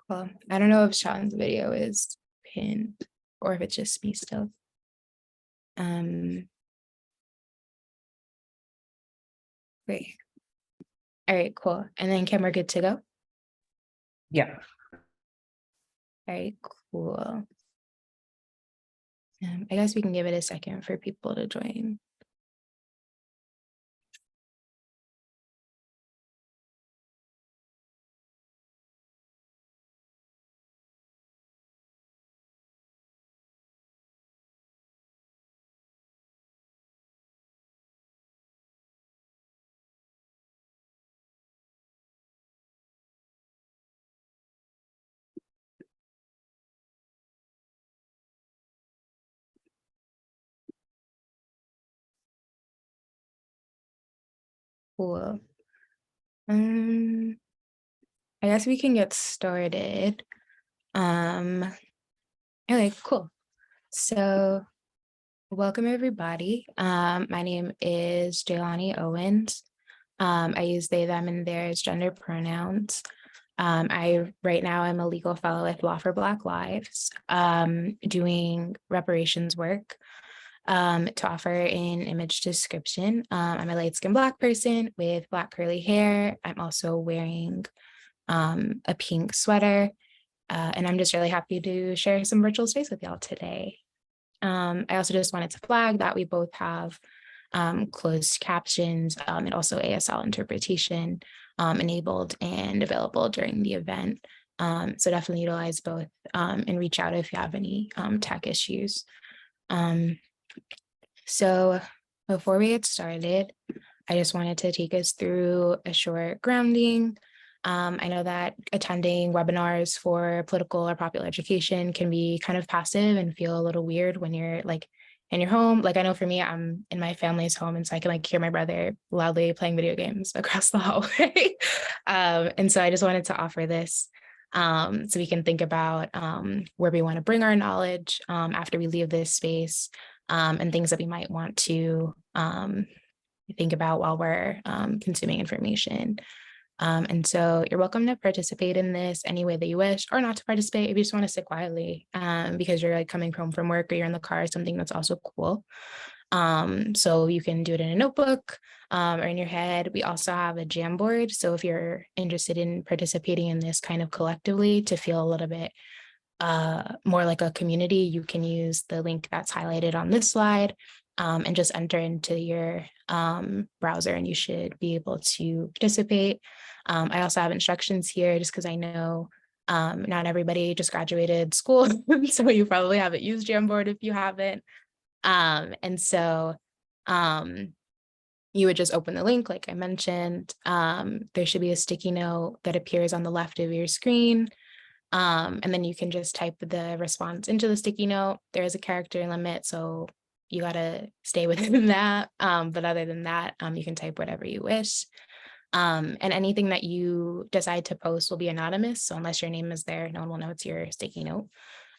Well, I don't know if Sean's video is pinned or if it's just me still. Great. All right, cool. And then Kim, we're good to go? Yeah. All right, cool. I guess we can give it a second for people to join. Cool. I guess we can get started. Okay, cool. So welcome everybody. My name is Jelani Owens. I use they, them, and theirs gender pronouns. Right now I'm a legal fellow with Law for Black Lives, doing reparations work to offer an image description. I'm a light-skinned Black person with Black curly hair. I'm also wearing a pink sweater, and I'm just really happy to share some virtual space with y'all today. I also just wanted to flag that we both have closed captions and also ASL interpretation enabled and available during the event. So definitely utilize both and reach out if you have any tech issues. So before we get started, I just wanted to take us through a short grounding. I know that attending webinars for political or popular education can be kind of passive and feel a little weird when you're like in your home. Like I know for me, I'm in my family's home, and so I can like hear my brother loudly playing video games across the hallway. And so I just wanted to offer this so we can think about where we want to bring our knowledge after we leave this space, and things that we might want to think about while we're consuming information. And so you're welcome to participate in this any way that you wish, or not to participate if you just want to sit quietly because you're like coming home from work or you're in the car or something. That's also cool. So you can do it in a notebook or in your head. We also have a Jamboard. So if you're interested in participating in this kind of collectively to feel a little bit more like a community, you can use the link that's highlighted on this slide and just enter into your browser and you should be able to participate. I also have instructions here just because I know not everybody just graduated school, so you probably haven't used Jamboard if you haven't. And so you would just open the link like I mentioned. There should be a sticky note that appears on the left of your screen. And then you can just type the response into the sticky note. There is a character limit, so you got to stay within that. But other than that, you can type whatever you wish. And anything that you decide to post will be anonymous. So unless your name is there, no one will know it's your sticky note.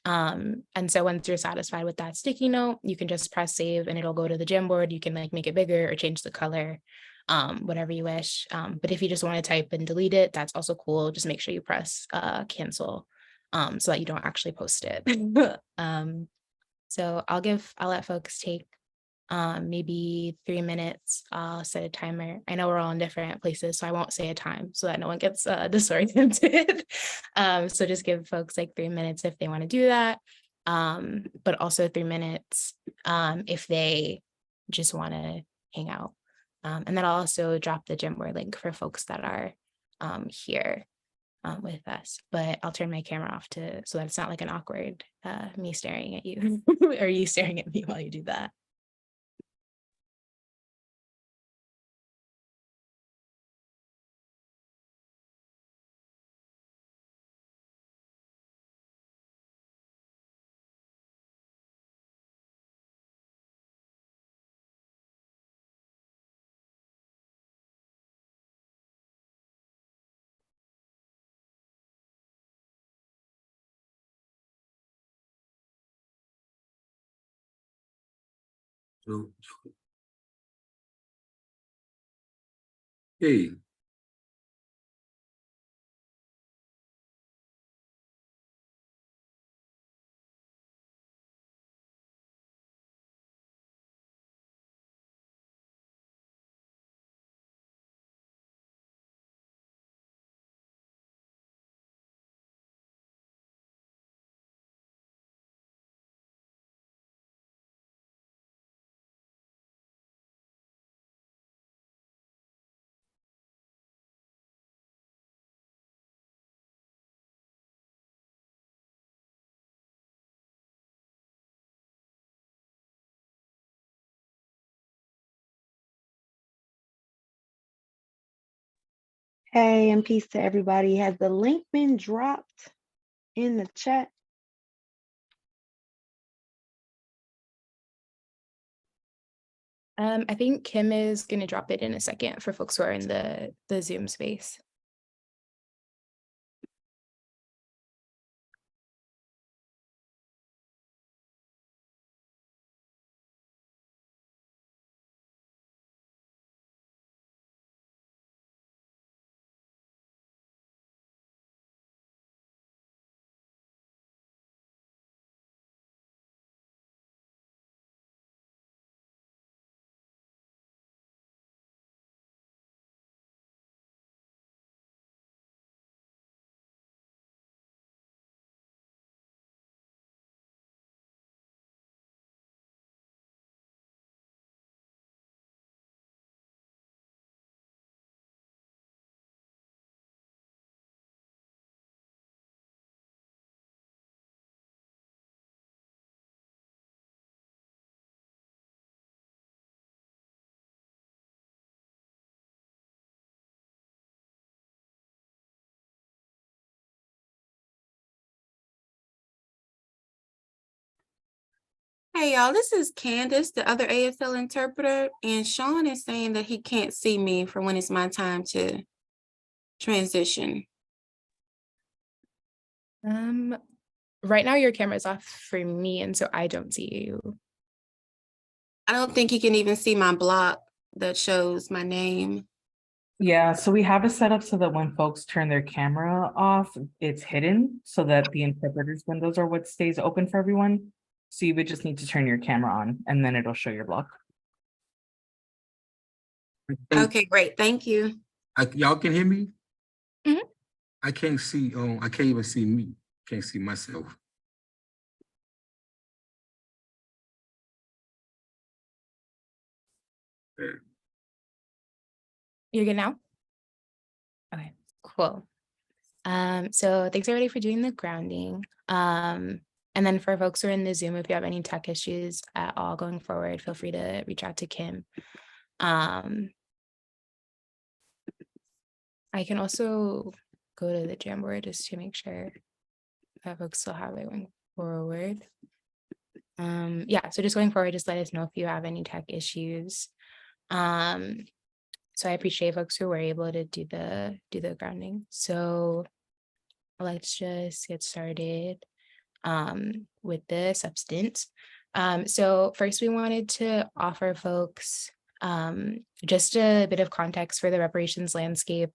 And so once you're satisfied with that sticky note, you can just press save and it'll go to the Jamboard. You can like make it bigger or change the color, whatever you wish. But if you just want to type and delete it, that's also cool. Just make sure you press cancel so that you don't actually post it. So I'll let folks take maybe 3 minutes. I'll set a timer. I know we're all in different places, so I won't say a time so that no one gets disoriented. So just give folks like 3 minutes if they want to do that. But also 3 minutes if they just want to hang out. And then I'll also drop the Jamboard link for folks that are here with us. But I'll turn my camera off so that it's not like an awkward me staring at you or you staring at me while you do that. Hey, Hey, and peace to everybody. Has the link been dropped in the chat? I think Kim is going to drop it in a second for folks who are in the Zoom space. Hey y'all, this is Candace, the other ASL interpreter, and Sean is saying that he can't see me for when it's my time to transition. Right now your camera's off for me, and so I don't see you. I don't think he can even see my block that shows my name. Yeah, so we have it set up so that when folks turn their camera off, it's hidden so that the interpreter's windows are what stays open for everyone. So you would just need to turn your camera on and then it'll show your block. Okay, great, thank you. Y'all can hear me? Mhm. I can't see, I can't even see me. Can't see myself. You're good now? Okay, cool. So thanks everybody for doing the grounding. And then for folks who are in the Zoom, if you have any tech issues at all going forward, feel free to reach out to Kim. I can also go to the Jamboard just to make sure that folks still have it going forward. Yeah, so just going forward, just let us know if you have any tech issues. So I appreciate folks who were able to do the grounding. So let's just get started with the substance. So first we wanted to offer folks just a bit of context for the reparations landscape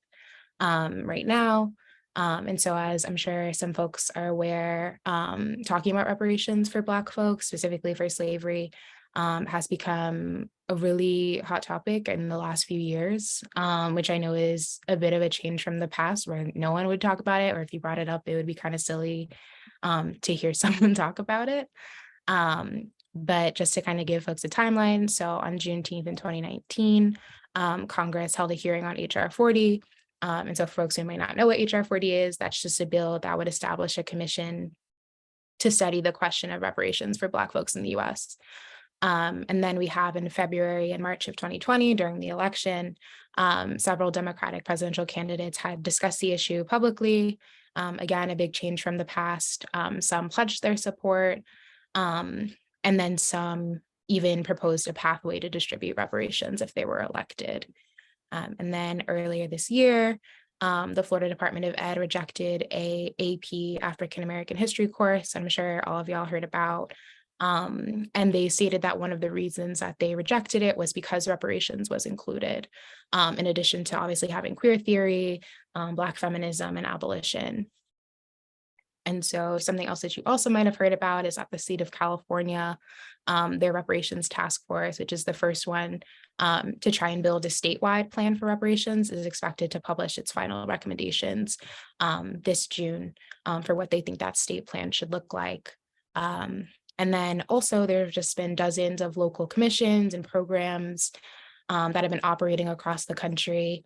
right now. And so as I'm sure some folks are aware, talking about reparations for Black folks, specifically for slavery, has become a really hot topic in the last few years, which I know is a bit of a change from the past where no one would talk about it, or if you brought it up, it would be kind of silly to hear someone talk about it. But just to kind of give folks a timeline, so on Juneteenth in 2019, Congress held a hearing on HR 40. And so for folks who might not know what HR 40 is, that's just a bill that would establish a commission to study the question of reparations for Black folks in the US. And then we have in February and March of 2020, during the election, several Democratic presidential candidates had discussed the issue publicly. Again, a big change from the past. Some pledged their support, and then some even proposed a pathway to distribute reparations if they were elected. And then earlier this year, the Florida Department of Ed rejected a AP African American history course. I'm sure all of y'all heard about. And they stated that one of the reasons that they rejected it was because reparations was included, in addition to obviously having queer theory, Black feminism, and abolition. And so something else that you also might have heard about is at the state of California, their reparations task force, which is the first one to try and build a statewide plan for reparations, is expected to publish its final recommendations this June for what they think that state plan should look like. And then also there have just been dozens of local commissions and programs that have been operating across the country.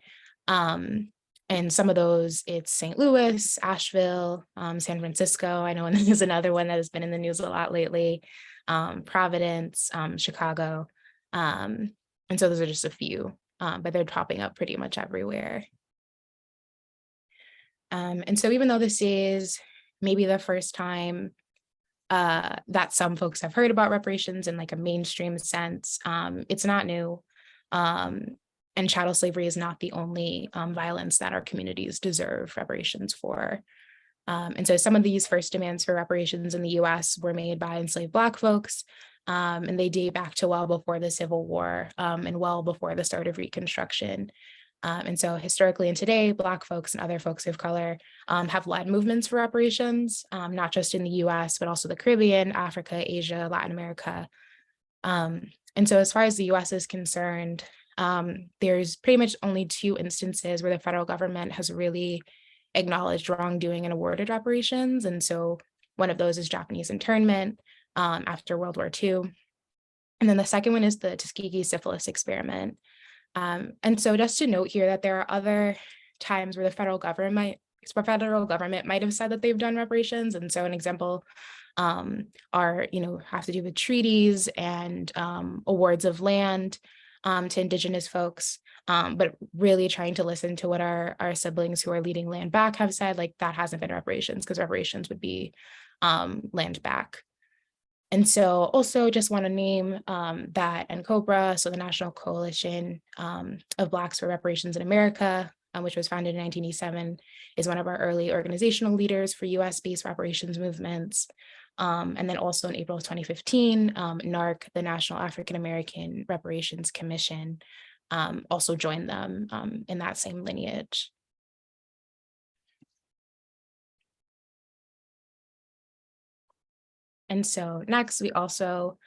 And some of those, it's St. Louis, Asheville, San Francisco. I know there's another one that has been in the news a lot lately, Providence, Chicago. And so those are just a few, but they're popping up pretty much everywhere. And so even though this is maybe the first time that some folks have heard about reparations in like a mainstream sense, it's not new. And chattel slavery is not the only violence that our communities deserve reparations for. And so some of these first demands for reparations in the US were made by enslaved Black folks, and they date back to well before the Civil War and well before the start of Reconstruction. And so historically and today, Black folks and other folks of color have led movements for reparations, not just in the US, but also the Caribbean, Africa, Asia, Latin America. And so as far as the US is concerned, there's pretty much only 2 instances where the federal government has really acknowledged wrongdoing and awarded reparations. And so one of those is Japanese internment after World War II. And then the second one is the Tuskegee syphilis experiment. And so just to note here that there are other times where the federal government might have said that they've done reparations. And so an example are, have to do with treaties and awards of land to Indigenous folks, but really trying to listen to what our siblings who are leading land back have said, like that hasn't been reparations, because reparations would be land back. And so also just want to name that NCOBRA, so the National Coalition of Blacks for Reparations in America, which was founded in 1987, is one of our early organizational leaders for US-based reparations movements. And then also in April of 2015, NARC, the National African American Reparations Commission, also joined them in that same lineage. And so next, we also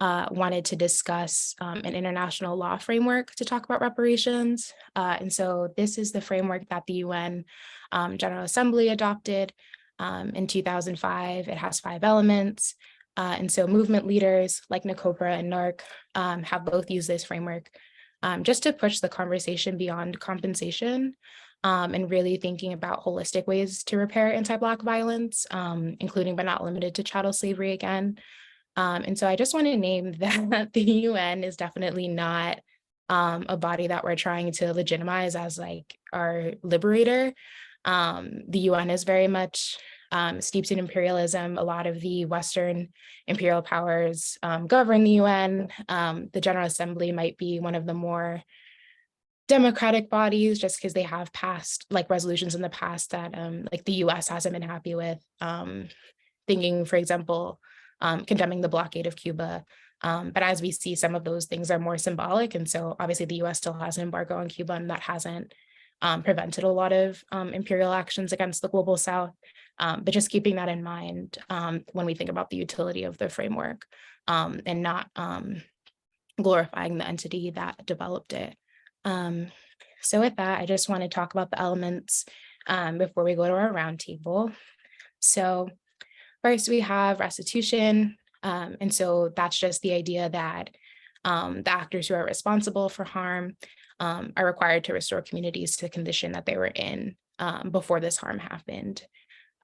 wanted to discuss an international law framework to talk about reparations. And so this is the framework that the UN General Assembly adopted in 2005. It has 5 elements. And so movement leaders like NCOBRA and NARC have both used this framework just to push the conversation beyond compensation and really thinking about holistic ways to repair anti-Black violence, including but not limited to chattel slavery again. And so I just want to name that the UN is definitely not a body that we're trying to legitimize as like our liberator. The UN is very much steeped in imperialism. A lot of the Western imperial powers govern the UN. The General Assembly might be one of the more democratic bodies just because they have passed like resolutions in the past that like the US hasn't been happy with. Thinking, for example, condemning the blockade of Cuba. But as we see, some of those things are more symbolic. And so obviously the US still has an embargo on Cuba, and that hasn't prevented a lot of imperial actions against the global South. But just keeping that in mind when we think about the utility of the framework and not glorifying the entity that developed it. So with that, I just want to talk about the elements before we go to our roundtable. So first, we have restitution. And so that's just the idea that the actors who are responsible for harm are required to restore communities to the condition that they were in before this harm happened.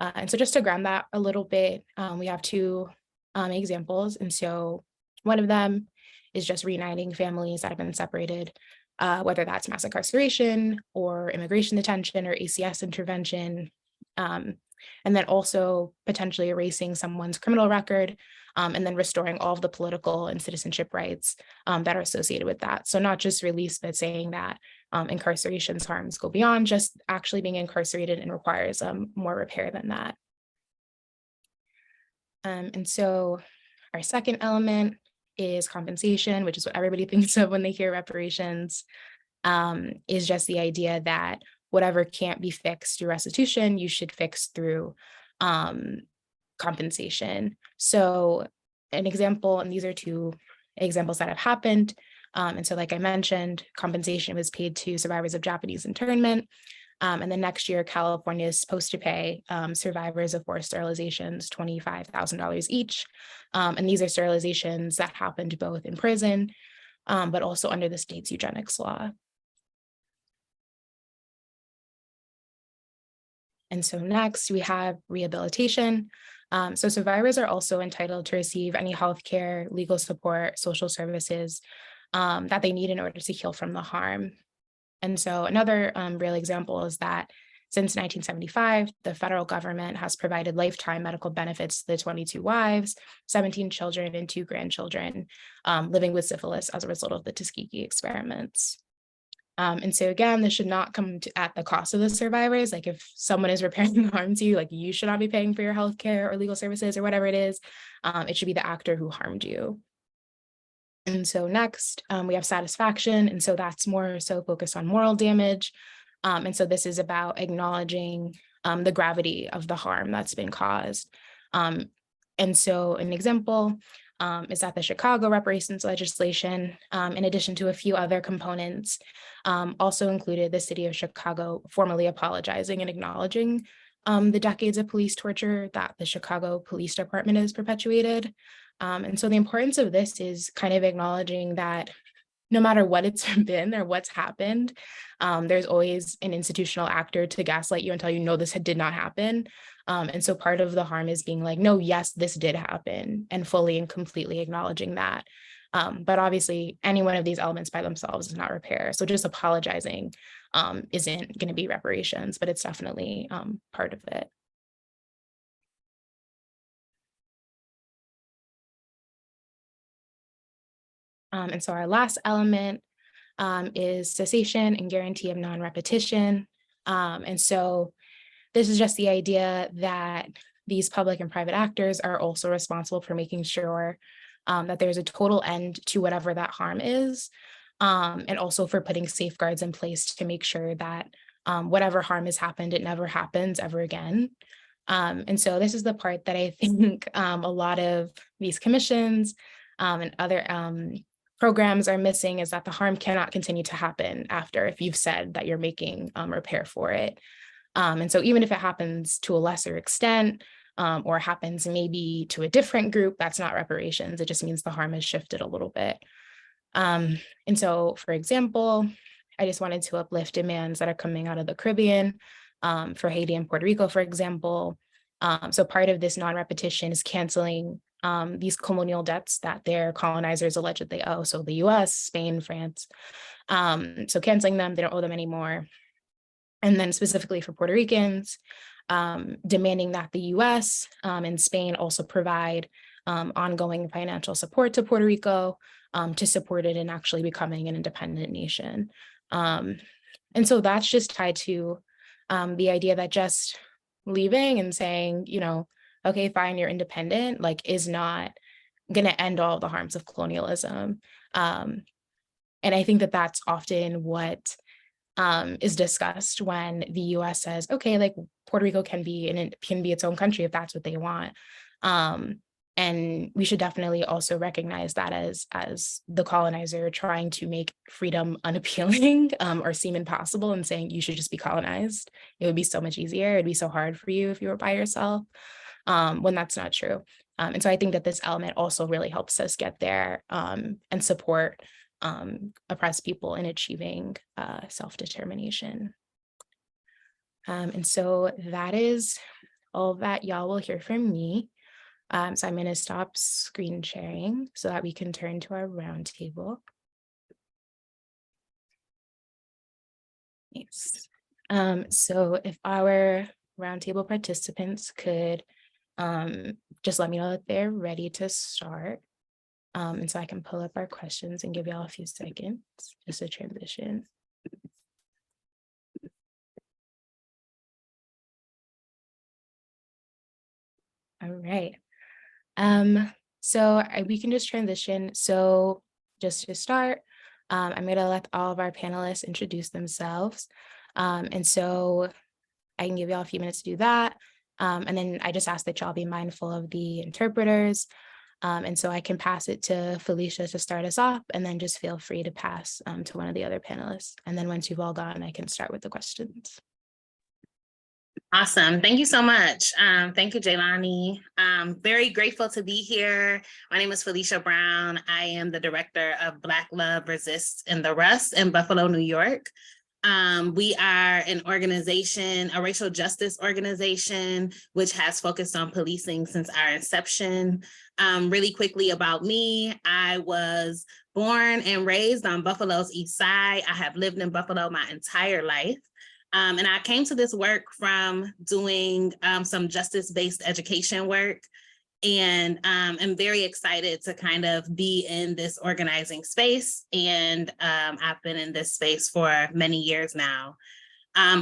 And so just to ground that a little bit, we have 2 examples. And so one of them is just reuniting families that have been separated, whether that's mass incarceration or immigration detention or ACS intervention. And then also potentially erasing someone's criminal record and then restoring all of the political and citizenship rights that are associated with that. So not just release, but saying that incarceration's harms go beyond just actually being incarcerated and requires more repair than that. And so our second element is compensation, which is what everybody thinks of when they hear reparations, is just the idea that whatever can't be fixed through restitution, you should fix through compensation. So an example, and these are 2 examples that have happened. And so like I mentioned, compensation was paid to survivors of Japanese internment. And then next year, California is supposed to pay survivors of forced sterilizations $25,000 each. And these are sterilizations that happened both in prison, but also under the state's eugenics law. And so next we have rehabilitation. So survivors are also entitled to receive any healthcare, legal support, social services that they need in order to heal from the harm. And so another real example is that Since 1975, the federal government has provided lifetime medical benefits to the 22 wives, 17 children, and 2 grandchildren living with syphilis as a result of the Tuskegee experiments. And so again, this should not come at the cost of the survivors. Like if someone is repairing harm to you, like you should not be paying for your healthcare or legal services or whatever it is. It should be the actor who harmed you. And so next, we have satisfaction. And so that's more so focused on moral damage. And so this is about acknowledging the gravity of the harm that's been caused. And so an example is that the Chicago reparations legislation, in addition to a few other components, also included the city of Chicago formally apologizing and acknowledging the decades of police torture that the Chicago Police Department has perpetuated. And so the importance of this is kind of acknowledging that no matter what it's been or what's happened, there's always an institutional actor to gaslight you and tell you, no, this did not happen. And so part of the harm is being like, no, yes, this did happen, and fully and completely acknowledging that. But obviously, any one of these elements by themselves is not repair. So just apologizing isn't going to be reparations, but it's definitely part of it. And so our last element is cessation and guarantee of non-repetition. And so this is just the idea that these public and private actors are also responsible for making sure that there's a total end to whatever that harm is, and also for putting safeguards in place to make sure that whatever harm has happened, it never happens ever again. And so this is the part that I think a lot of these commissions and other programs are missing, is that the harm cannot continue to happen after if you've said that you're making repair for it. And so even if it happens to a lesser extent or happens maybe to a different group, that's not reparations. It just means the harm has shifted a little bit. And so, for example, I just wanted to uplift demands that are coming out of the Caribbean for Haiti and Puerto Rico, for example. So part of this non-repetition is canceling these colonial debts that their colonizers allegedly owe. So the US, Spain, France. So canceling them, they don't owe them anymore. And then specifically for Puerto Ricans, demanding that the US and Spain also provide ongoing financial support to Puerto Rico to support it in actually becoming an independent nation. And so that's just tied to the idea that just leaving and saying, you know, okay, fine, you're independent, like is not going to end all the harms of colonialism. And I think that that's often what is discussed when the US says, okay, like Puerto Rico can be its own country if that's what they want. And we should definitely also recognize that as the colonizer trying to make freedom unappealing or seem impossible and saying you should just be colonized. It would be so much easier. It'd be so hard for you if you were by yourself, when that's not true. And so I think that this element also really helps us get there and support oppressed people in achieving self-determination. And so that is all that y'all will hear from me. So I'm going to stop screen sharing so that we can turn to our roundtable. Yes. So if our roundtable participants could just let me know that they're ready to start. And so I can pull up our questions and give y'all a few seconds just to transition. All right. So we can just transition. So just to start, I'm going to let all of our panelists introduce themselves. And so I can give y'all a few minutes to do that. And then I just ask that y'all be mindful of the interpreters. And so I can pass it to Felicia to start us off, and then just feel free to pass to one of the other panelists. And then once you've all gone, I can start with the questions. Awesome. Thank you so much. Thank you, Jaylani. Very grateful to be here. My name is Felicia Brown. I am the director of Black Love Resists in the Rust in Buffalo, New York. We are an organization, a racial justice organization, which has focused on policing since our inception. Really quickly about me, I was born and raised on Buffalo's East Side. I have lived in Buffalo my entire life. And I came to this work from doing some justice-based education work. And I'm very excited to kind of be in this organizing space. And I've been in this space for many years now.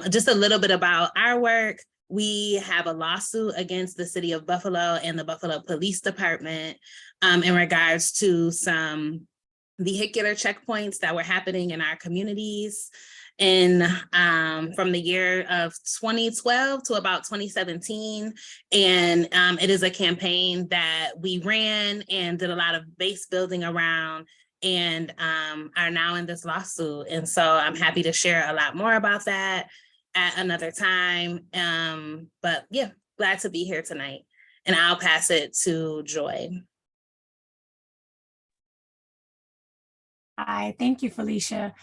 Just a little bit about our work. We have a lawsuit against the city of Buffalo and the Buffalo Police Department in regards to some vehicular checkpoints that were happening in our communities from the year of 2012 to about 2017. And it is a campaign that we ran and did a lot of base building around, and are now in this lawsuit. And so I'm happy to share a lot more about that at another time. But yeah, glad to be here tonight. And I'll pass it to Joy. Hi, thank you, Felicia.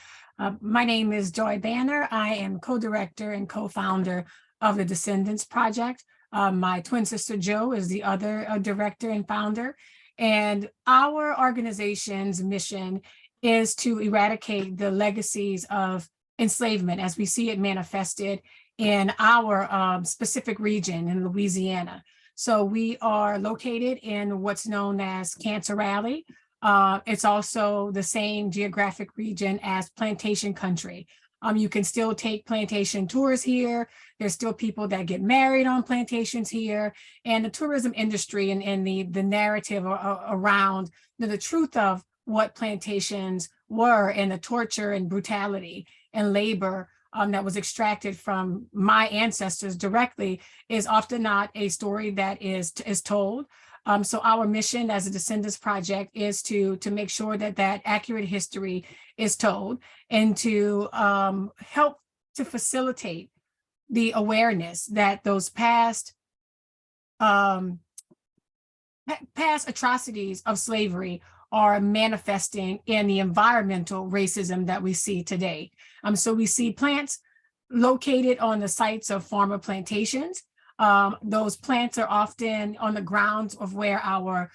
My name is Joy Banner. I am co-director and co-founder of the Descendants Project. My twin sister, Jo, is the other director and founder. And our organization's mission is to eradicate the legacies of enslavement as we see it manifested in our specific region in Louisiana. So we are located in what's known as Cancer Alley. It's also the same geographic region as plantation country. You can still take plantation tours here. There's still people that get married on plantations here. And the tourism industry and the narrative around the truth of what plantations were and the torture and brutality and labor that was extracted from my ancestors directly is often not a story that is told. So our mission as a Descendants Project is to make sure that that accurate history is told and to help to facilitate the awareness that those past atrocities of slavery are manifesting in the environmental racism that we see today. So we see plants located on the sites of former plantations. Those plants are often on the grounds of where our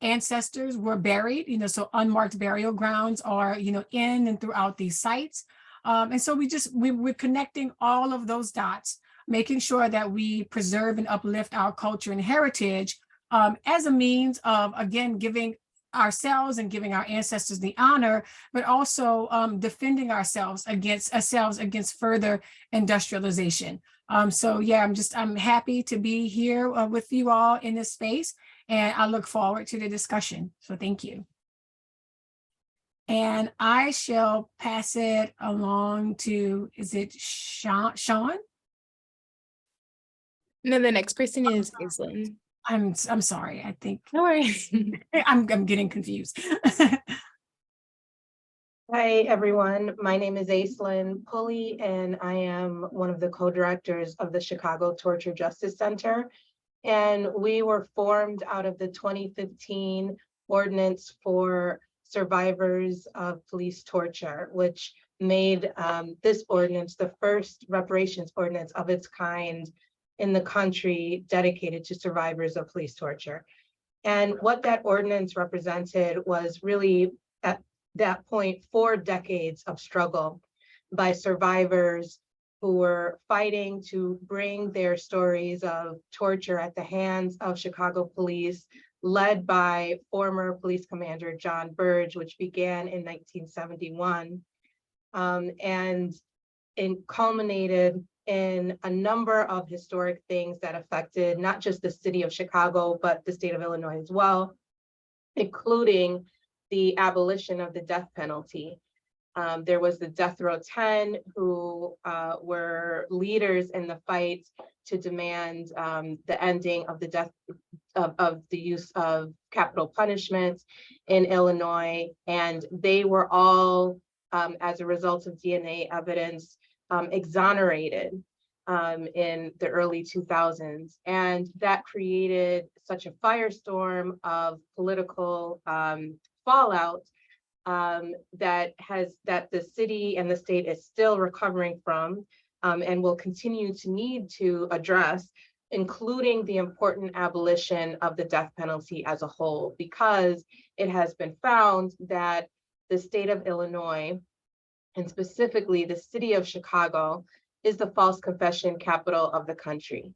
ancestors were buried, so unmarked burial grounds are, in and throughout these sites. And so we're connecting all of those dots, making sure that we preserve and uplift our culture and heritage as a means of, again, giving ourselves and giving our ancestors the honor, but also defending ourselves against further industrialization. So yeah, I'm happy to be here with you all in this space, and I look forward to the discussion. So thank you. And I shall pass it along to, is it Sean? No, the next person is Aislinn. I'm sorry, I think. No worries. I'm getting confused. Hi, everyone. My name is Aislinn Pulley, and I am one of the co-directors of the Chicago Torture Justice Center. And we were formed out of the 2015 Ordinance for Survivors of Police Torture, which made this ordinance the first reparations ordinance of its kind in the country dedicated to survivors of police torture. And what that ordinance represented was really, at that point, 4 decades of struggle by survivors who were fighting to bring their stories of torture at the hands of Chicago police, led by former police commander John Burge, which began in 1971, and culminated in a number of historic things that affected not just the city of Chicago, but the state of Illinois as well, including the abolition of the death penalty. There was the Death Row 10 who were leaders in the fight to demand the ending of the death of the use of capital punishment in Illinois. And they were all, as a result of DNA evidence, exonerated in the early 2000s. And that created such a firestorm of political fallout that the city and the state is still recovering from and will continue to need to address, including the important abolition of the death penalty as a whole, because it has been found that the state of Illinois, and specifically the city of Chicago, is the false confession capital of the country.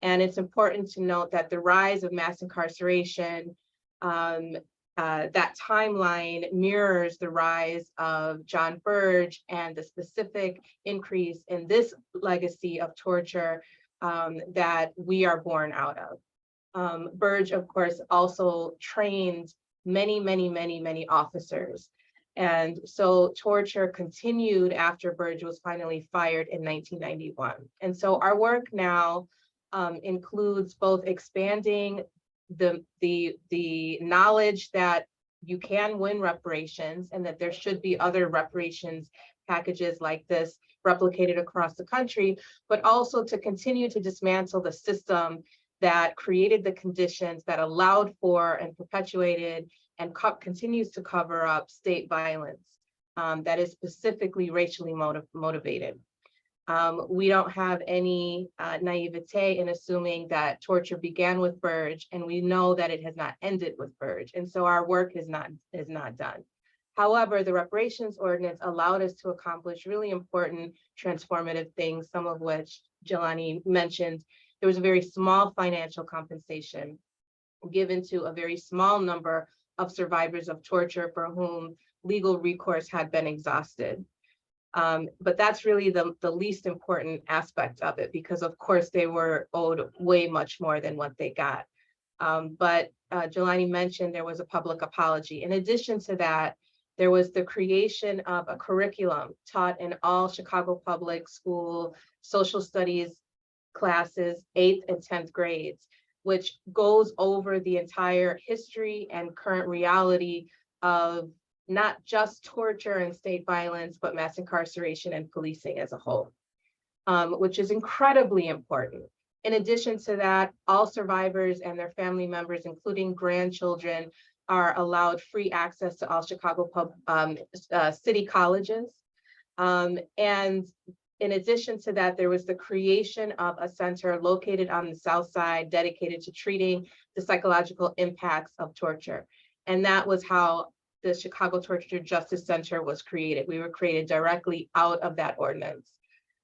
And it's important to note that the rise of mass incarceration, that timeline mirrors the rise of John Burge and the specific increase in this legacy of torture that we are born out of. Burge, of course, also trained many officers. And so torture continued after Burge was finally fired in 1991. And so our work now includes both expanding the knowledge that you can win reparations and that there should be other reparations packages like this replicated across the country, but also to continue to dismantle the system that created the conditions that allowed for and perpetuated and continues to cover up state violence that is specifically racially motivated. We don't have any naivete in assuming that torture began with Burge, and we know that it has not ended with Burge, and so our work is not done. However, the reparations ordinance allowed us to accomplish really important transformative things, some of which Jelani mentioned. There was a very small financial compensation given to a very small number of survivors of torture for whom legal recourse had been exhausted. But that's really the least important aspect of it, because of course they were owed way much more than what they got. But Jelani mentioned there was a public apology. In addition to that, there was the creation of a curriculum taught in all Chicago public school social studies classes, 8th and 10th grades, which goes over the entire history and current reality of not just torture and state violence, but mass incarceration and policing as a whole, which is incredibly important. In addition to that, all survivors and their family members, including grandchildren, are allowed free access to all Chicago city colleges. And in addition to that, there was the creation of a center located on the South Side dedicated to treating the psychological impacts of torture. And that was how the Chicago Torture Justice Center was created. We were created directly out of that ordinance.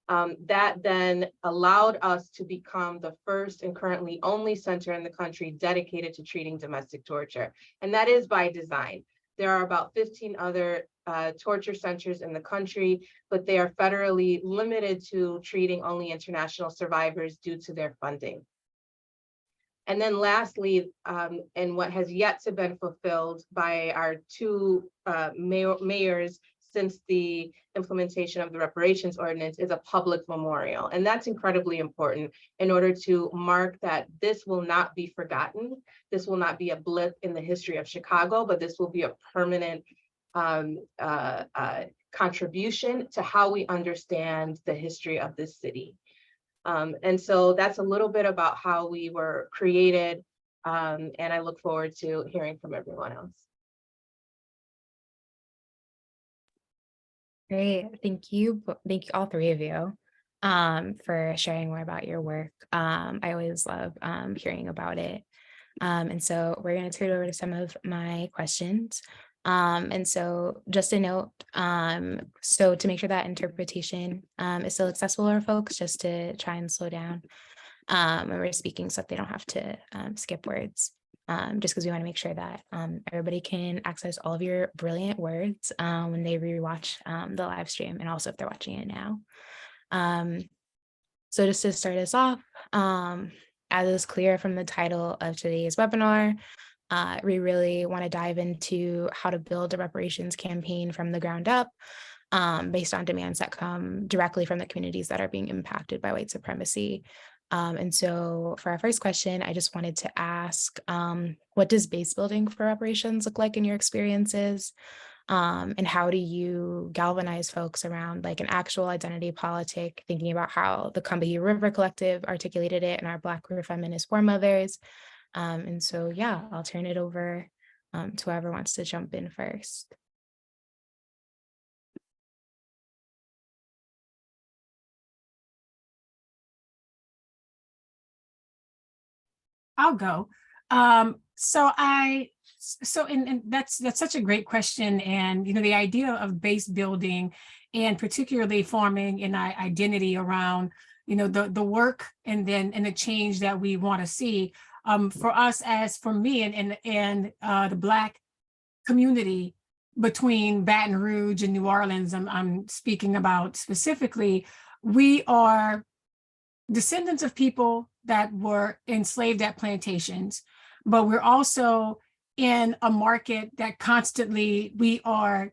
That then allowed us to become the first and currently only center in the country dedicated to treating domestic torture. And that is by design. There are about 15 other torture centers in the country, but they are federally limited to treating only international survivors due to their funding. And then lastly, and what has yet to been fulfilled by our two mayors since the implementation of the reparations ordinance, is a public memorial. And that's incredibly important in order to mark that this will not be forgotten. This will not be a blip in the history of Chicago, but this will be a permanent contribution to how we understand the history of this city. And so that's a little bit about how we were created. And I look forward to hearing from everyone else. Great, thank you. Thank you all three of you for sharing more about your work. I always love hearing about it. And so we're going to turn it over to some of my questions. And so just a note, so to make sure that interpretation is still accessible for folks, just to try and slow down when we're speaking so that they don't have to skip words, just because we want to make sure that everybody can access all of your brilliant words when they rewatch the live stream, and also if they're watching it now. So just to start us off, as is clear from the title of today's webinar, we really want to dive into how to build a reparations campaign from the ground up, based on demands that come directly from the communities that are being impacted by white supremacy. And so for our first question, I just wanted to ask, what does base building for reparations look like in your experiences? And how do you galvanize folks around like an actual identity politic, thinking about how the Combahee River Collective articulated it in our Black queer feminist foremothers? And so, yeah, I'll turn it over to whoever wants to jump in first. I'll go. So that's such a great question. And, you know, the idea of base building and particularly forming an identity around, the work and the change that we want to see. For us, for me and the Black community between Baton Rouge and New Orleans, I'm speaking about specifically, we are descendants of people that were enslaved at plantations, but we're also in a market that constantly we are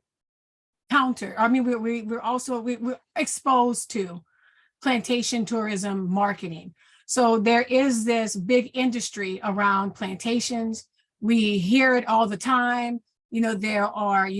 we're exposed to plantation tourism marketing. So there is this big industry around plantations. We hear it all the time. There are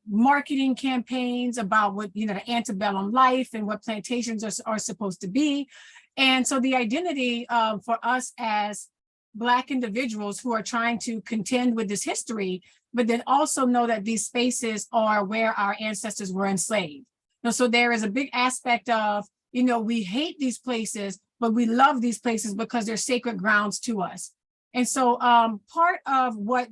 marketing campaigns about what, the antebellum life and what plantations are supposed to be. And so the identity for us as Black individuals who are trying to contend with this history, but then also know that these spaces are where our ancestors were enslaved. So there is a big aspect of, we hate these places, but we love these places because they're sacred grounds to us. And so part of what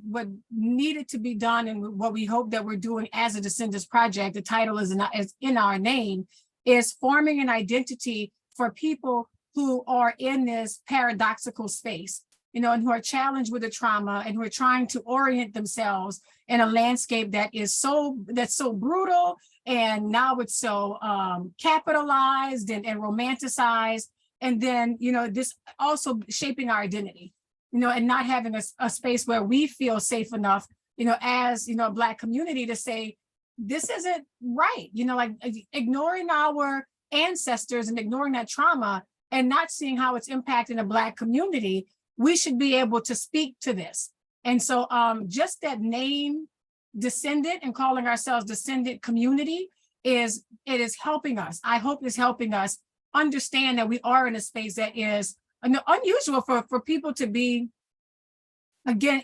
needed to be done and what we hope that we're doing as a Descendants Project, the title is in our name, is forming an identity for people who are in this paradoxical space, and who are challenged with the trauma and who are trying to orient themselves in a landscape that's so brutal, and now it's so capitalized and romanticized, and then this also shaping our identity, and not having a space where we feel safe enough, as a Black community to say this isn't right, like ignoring our ancestors and ignoring that trauma and not seeing how it's impacting a Black community. We should be able to speak to this. And so just that name, descendant, and calling ourselves descendant community is helping us. I hope it's helping us understand that we are in a space that is unusual for people to be, again,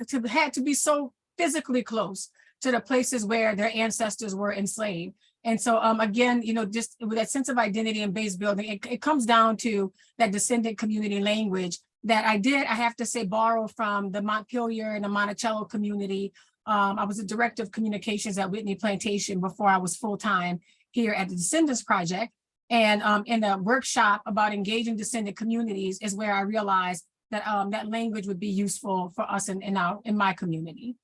to be so physically close to the places where their ancestors were enslaved. And so again, just with that sense of identity and base building, it comes down to that descendant community language that I have to say, borrow from the Montpelier and the Monticello community. I was a director of communications at Whitney Plantation before I was full-time here at the Descendants Project. And in a workshop about engaging descendant communities is where I realized that that language would be useful for us in my community.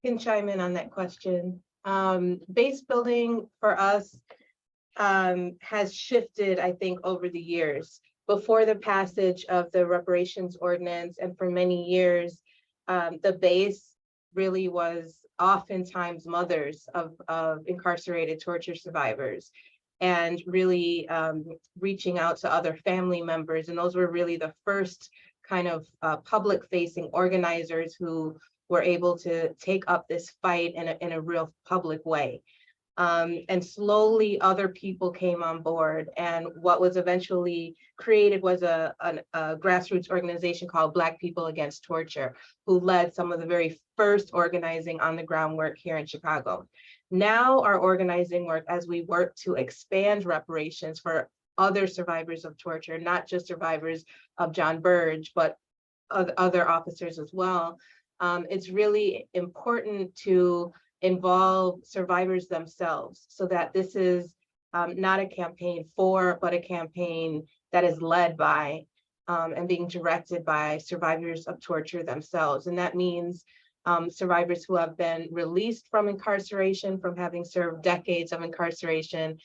Can chime in on that question. Base building for us has shifted, I think, over the years. Before the passage of the reparations ordinance, and for many years, the base really was oftentimes mothers of incarcerated torture survivors, and really reaching out to other family members. And those were really the first kind of public-facing organizers who were able to take up this fight in a real public way. And slowly other people came on board, and what was eventually created was a grassroots organization called Black People Against Torture, who led some of the very first organizing on the groundwork here in Chicago. Now our organizing work, as we work to expand reparations for other survivors of torture, not just survivors of John Burge, but other officers as well, it's really important to involve survivors themselves, so that this is not a campaign for, but a campaign that is led by and being directed by survivors of torture themselves. And that means survivors who have been released from incarceration, from having served decades of incarceration,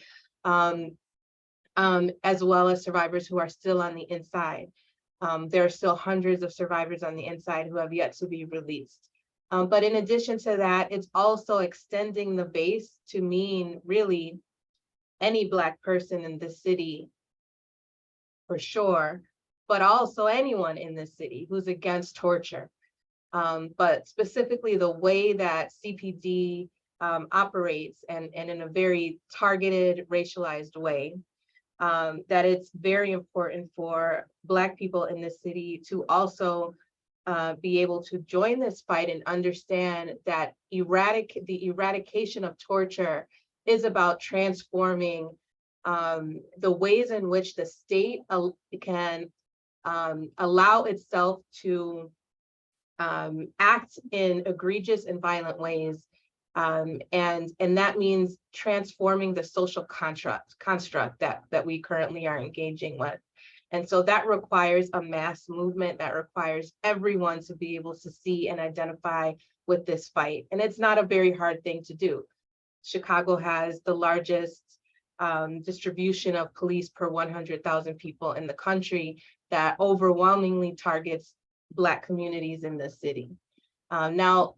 as well as survivors who are still on the inside. There are still hundreds of survivors on the inside who have yet to be released. But in addition to that, it's also extending the base to mean really any Black person in the city, for sure, but also anyone in the city who's against torture. But specifically the way that CPD operates, and in a very targeted, racialized way, that it's very important for Black people in the city to also be able to join this fight and understand that the eradication of torture is about transforming the ways in which the state can allow itself to act in egregious and violent ways. And that means transforming the social construct that we currently are engaging with. And so that requires a mass movement, that requires everyone to be able to see and identify with this fight. And it's not a very hard thing to do. Chicago has the largest distribution of police per 100,000 people in the country that overwhelmingly targets Black communities in the city. Now,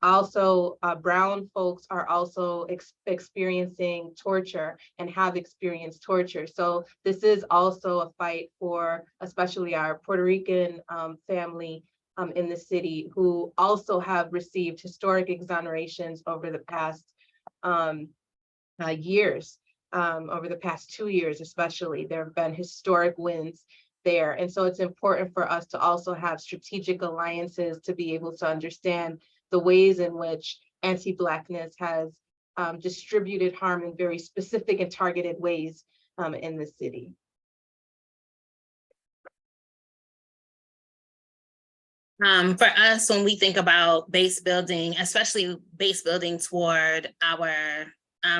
also, brown folks are also experiencing torture and have experienced torture. So this is also a fight for especially our Puerto Rican family in the city, who also have received historic exonerations over the past years. Over the past 2 years, especially, there have been historic wins there. And so it's important for us to also have strategic alliances to be able to understand the ways in which anti-Blackness has distributed harm in very specific and targeted ways in the city. For us, when we think about base building, especially base building toward our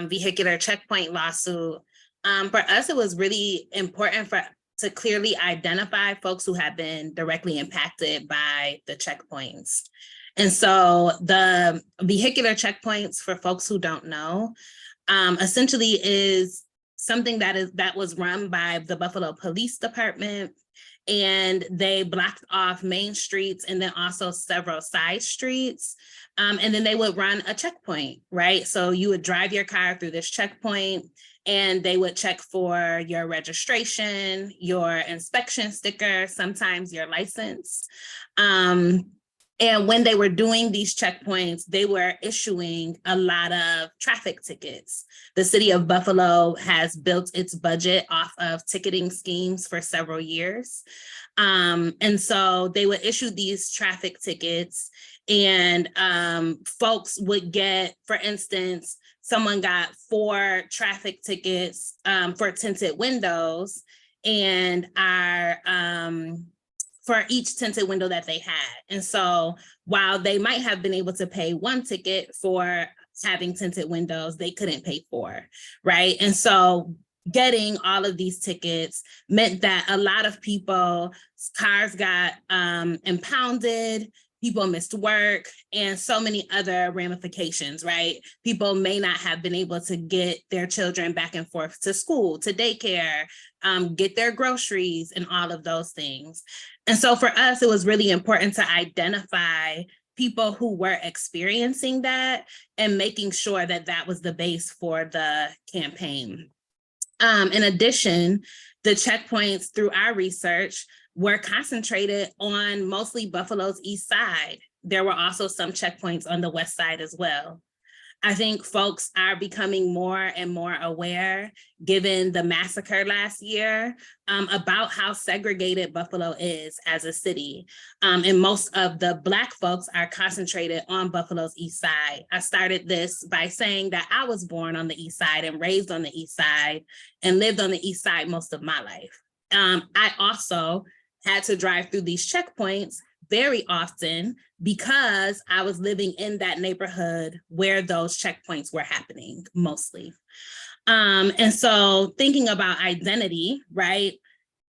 vehicular checkpoint lawsuit, for us, it was really important to clearly identify folks who have been directly impacted by the checkpoints. And so the vehicular checkpoints, for folks who don't know, essentially is something that was run by the Buffalo Police Department, and they blocked off main streets and then also several side streets. And then they would run a checkpoint, right? So you would drive your car through this checkpoint, and they would check for your registration, your inspection sticker, sometimes your license. And when they were doing these checkpoints, they were issuing a lot of traffic tickets. The city of Buffalo has built its budget off of ticketing schemes for several years. And so they would issue these traffic tickets, and folks would get, for instance, someone got 4 traffic tickets for tinted windows, and for each tinted window that they had. And so while they might have been able to pay 1 ticket for having tinted windows, they couldn't pay 4, right? And so getting all of these tickets meant that a lot of people's cars got impounded, people missed work, and so many other ramifications, right? People may not have been able to get their children back and forth to school, to daycare, get their groceries, and all of those things. And so for us, it was really important to identify people who were experiencing that and making sure that that was the base for the campaign. In addition, the checkpoints through our research were concentrated on mostly Buffalo's east side. There were also some checkpoints on the west side as well. I think folks are becoming more and more aware, given the massacre last year, about how segregated Buffalo is as a city. And most of the Black folks are concentrated on Buffalo's east side. I started this by saying that I was born on the east side and raised on the east side and lived on the east side most of my life. I also had to drive through these checkpoints very often because I was living in that neighborhood where those checkpoints were happening mostly. And so thinking about identity, right?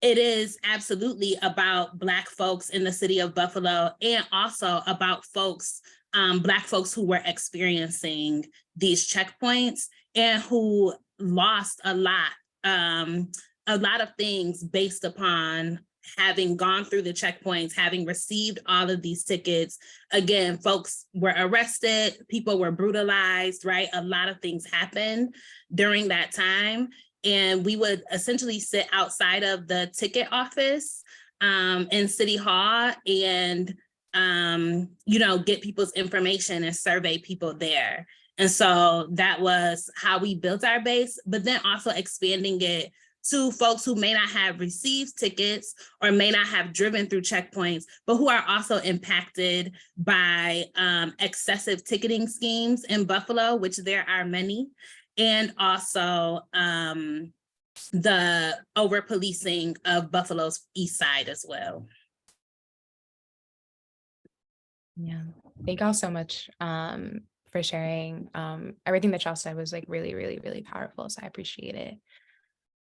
It is absolutely about Black folks in the city of Buffalo, and also about folks, Black folks who were experiencing these checkpoints and who lost a lot of things based upon having gone through the checkpoints, having received all of these tickets. Again, folks were arrested, people were brutalized, right? A lot of things happened during that time. And we would essentially sit outside of the ticket office in City Hall and, get people's information and survey people there. And so that was how we built our base, but then also expanding it to folks who may not have received tickets or may not have driven through checkpoints, but who are also impacted by excessive ticketing schemes in Buffalo, which there are many. and also the over-policing of Buffalo's East Side as well. Yeah, thank y'all so much for sharing. Everything that y'all said was like really, really, really powerful. So I appreciate it.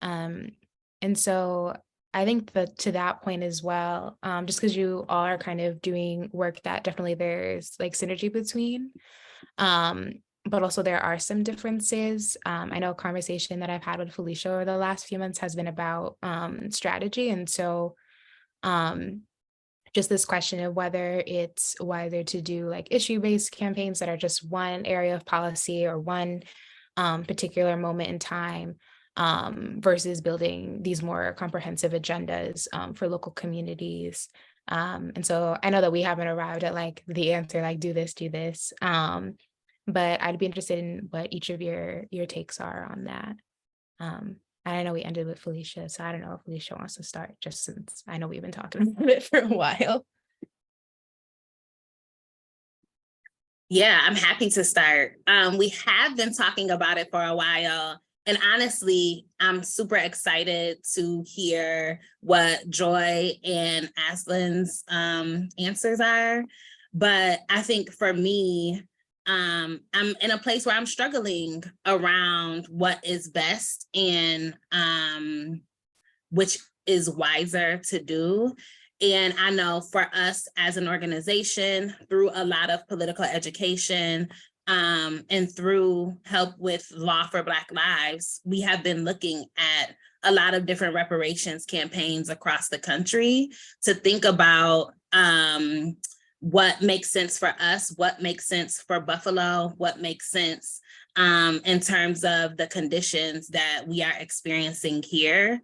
And so I think that to that point as well, just because you all are kind of doing work that definitely there's like synergy between, but also there are some differences. I know a conversation that I've had with Felicia over the last few months has been about strategy. And so just this question of whether it's wiser to do like issue-based campaigns that are just one area of policy or one particular moment in time versus building these more comprehensive agendas for local communities. And so I know that we haven't arrived at like the answer, like do this, but I'd be interested in what each of your takes are on that. And I know we ended with Felicia, so I don't know if Felicia wants to start, just since I know we've been talking about it for a while. Yeah, I'm happy to start. We have been talking about it for a while. And honestly, I'm super excited to hear what Joy and Aslan's answers are. But I think for me, I'm in a place where I'm struggling around what is best and which is wiser to do. And I know for us as an organization, through a lot of political education and through help with Law for Black Lives, we have been looking at a lot of different reparations campaigns across the country to think about what makes sense for us, what makes sense for Buffalo, what makes sense in terms of the conditions that we are experiencing here.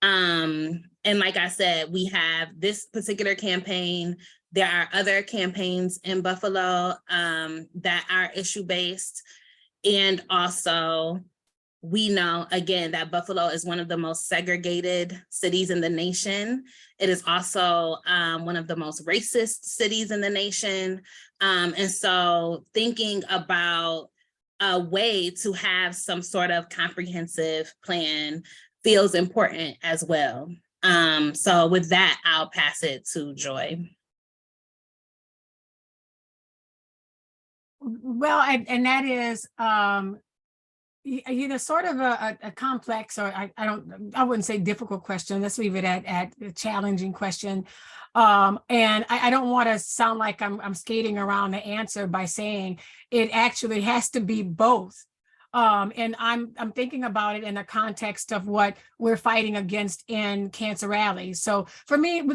And like I said, we have this particular campaign. There are other campaigns in Buffalo that are issue-based. And also, we know, again, that Buffalo is one of the most segregated cities in the nation. It is also one of the most racist cities in the nation. And so thinking about a way to have some sort of comprehensive plan feels important as well. So with that, I'll pass it to Joy. Well, and that is, sort of a complex, or I wouldn't say difficult question. Let's leave it at a challenging question. And I don't want to sound like I'm skating around the answer by saying it actually has to be both. And I'm thinking about it in the context of what we're fighting against in Cancer Alley. So for me,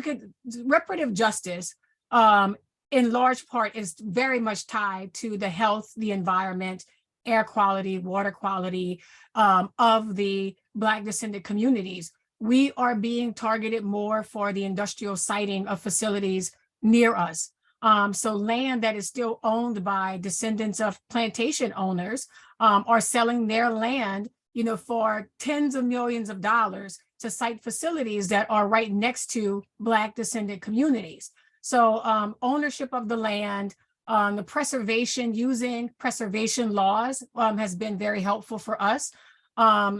reparative justice, in large part, is very much tied to the health, the environment, air quality, water quality of the Black descendant communities. We are being targeted more for the industrial siting of facilities near us. So land that is still owned by descendants of plantation owners are selling their land, for tens of millions of dollars to site facilities that are right next to Black descendant communities. So ownership of the land, the preservation, using preservation laws has been very helpful for us.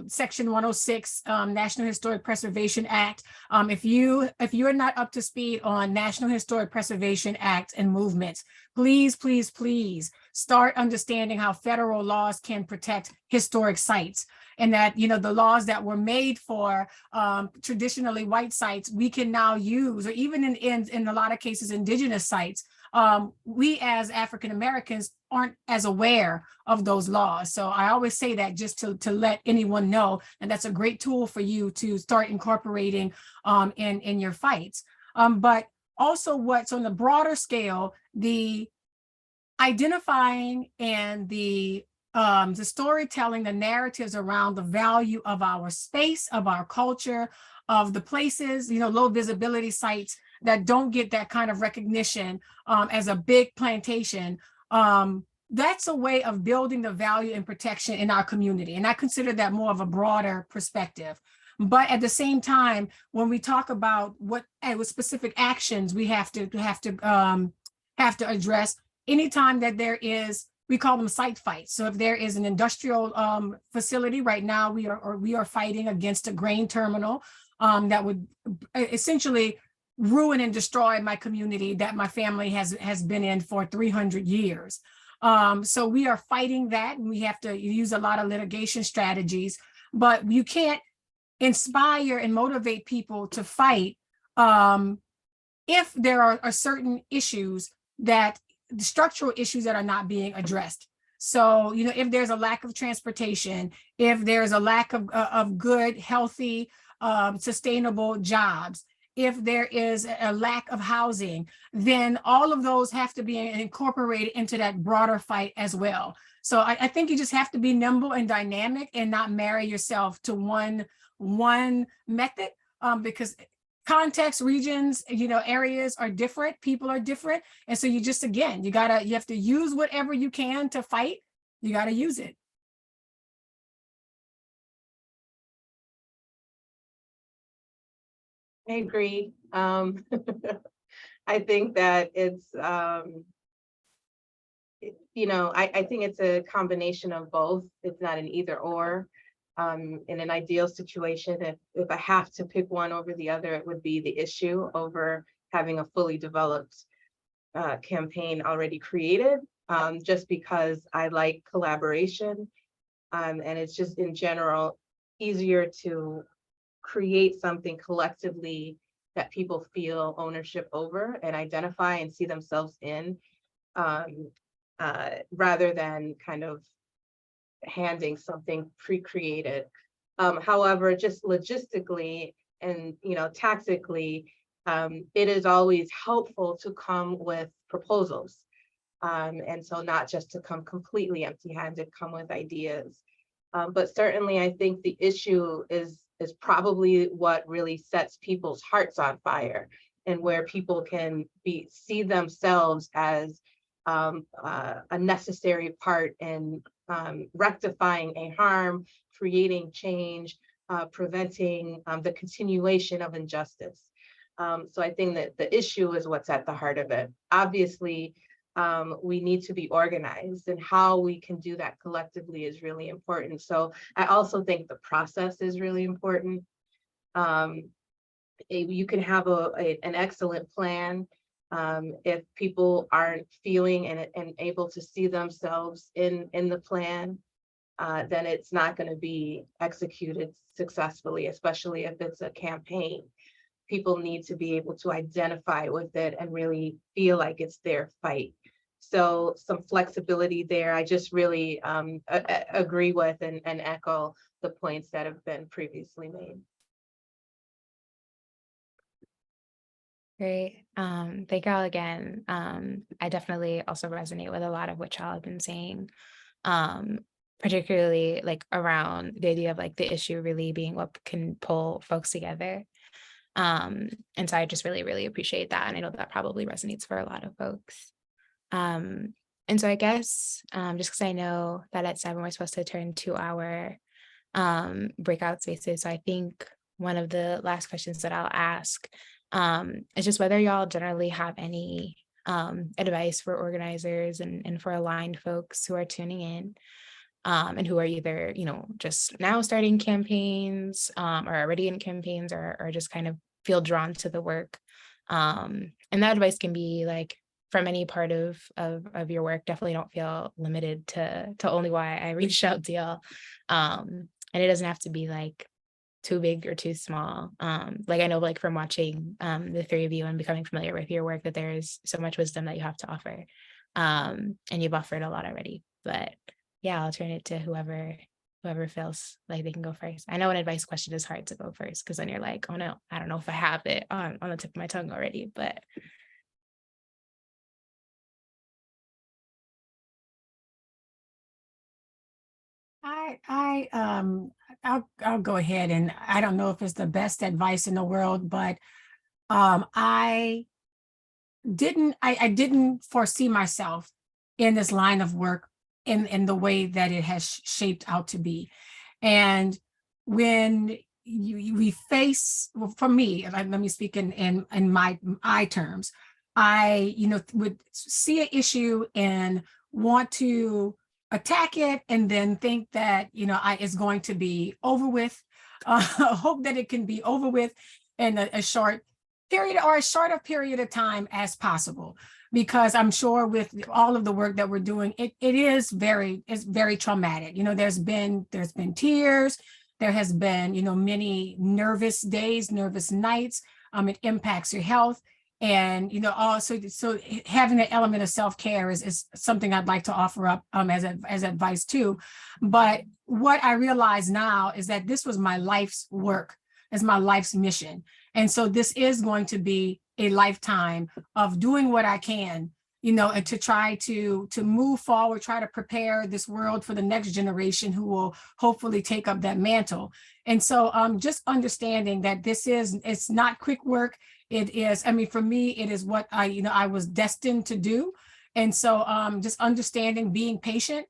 Section 106, National Historic Preservation Act. If you're not up to speed on National Historic Preservation Act and movements, please, please, please start understanding how federal laws can protect historic sites. And that, the laws that were made for traditionally white sites, we can now use, or even in a lot of cases, indigenous sites. We as African Americans aren't as aware of those laws. So I always say that just to let anyone know, and that's a great tool for you to start incorporating in your fights. But also so on the broader scale, the identifying and the storytelling, the narratives around the value of our space, of our culture, of the places, low visibility sites that don't get that kind of recognition as a big plantation. That's a way of building the value and protection in our community. And I consider that more of a broader perspective. But at the same time, when we talk about what specific actions we have to address, anytime that there is we call them site fights. So if there is an industrial facility right now, we are fighting against a grain terminal that would essentially ruin and destroy my community that my family has been in for 300 years. So we are fighting that, and we have to use a lot of litigation strategies, but you can't inspire and motivate people to fight if there are certain issues the structural issues that are not being addressed. So, you know, if there's a lack of transportation, if there's a lack of good, healthy, sustainable jobs, if there is a lack of housing, then all of those have to be incorporated into that broader fight as well. So I think you just have to be nimble and dynamic and not marry yourself to one method, because context, regions, you know, areas are different, people are different. And so you just, again, you have to use whatever you can to fight. You got to use it. I agree. I think that it's, you know, I think it's a combination of both. It's not an either or. In an ideal situation, if I have to pick one over the other, it would be the issue over having a fully developed campaign already created, just because I like collaboration. And it's just in general easier to create something collectively that people feel ownership over and identify and see themselves in, rather than kind of handing something pre-created. However, just logistically and, you know, tactically, it is always helpful to come with proposals. And so not just to come completely empty-handed, come with ideas. But certainly I think the issue is probably what really sets people's hearts on fire, and where people can see themselves as a necessary part in rectifying a harm, creating change, preventing the continuation of injustice. So I think that the issue is what's at the heart of it. Obviously, we need to be organized, and how we can do that collectively is really important. So I also think the process is really important. You can have an excellent plan. If people aren't feeling and able to see themselves in the plan, then it's not going to be executed successfully, especially if it's a campaign. People need to be able to identify with it and really feel like it's their fight. So some flexibility there. I just really agree with and echo the points that have been previously made. Great. Thank y'all again. I definitely also resonate with a lot of what y'all have been saying, particularly like around the idea of like the issue really being what can pull folks together. And so I just really, really appreciate that. And I know that probably resonates for a lot of folks. And so I guess just because I know that at 7 we're supposed to turn to our breakout spaces. So I think one of the last questions that I'll ask is just whether y'all generally have any advice for organizers and for aligned folks who are tuning in and who are either, you know, just now starting campaigns or already in campaigns or just kind of feel drawn to the work. And that advice can be like from any part of your work. Definitely don't feel limited to only why I reached out to y'all. And it doesn't have to be like too big or too small. Like I know like from watching the three of you and becoming familiar with your work that there is so much wisdom that you have to offer. And you've offered a lot already, but yeah, I'll turn it to whoever feels like they can go first. I know an advice question is hard to go first because then you're like, oh no, I don't know if I have it on the tip of my tongue already, but. I'll go ahead, and I don't know if it's the best advice in the world, but I didn't foresee myself in this line of work in the way that it has shaped out to be. And when we face, well, for me, let me speak in my terms, I would see an issue in want to attack it and then think that, it's going to be over with. Hope that it can be over with in a short period or as short a period of time as possible. Because I'm sure with all of the work that we're doing, it's very traumatic. There's been tears, there has been, many nervous days, nervous nights. It impacts your health. And, also, so having an element of self-care is something I'd like to offer up as advice too. But what I realize now is that this was my life's work, as my life's mission. And so this is going to be a lifetime of doing what I can, and to try to move forward, try to prepare this world for the next generation who will hopefully take up that mantle. And so just understanding that it's not quick work. It is, for me, it is what I was destined to do. And so just understanding, being patient,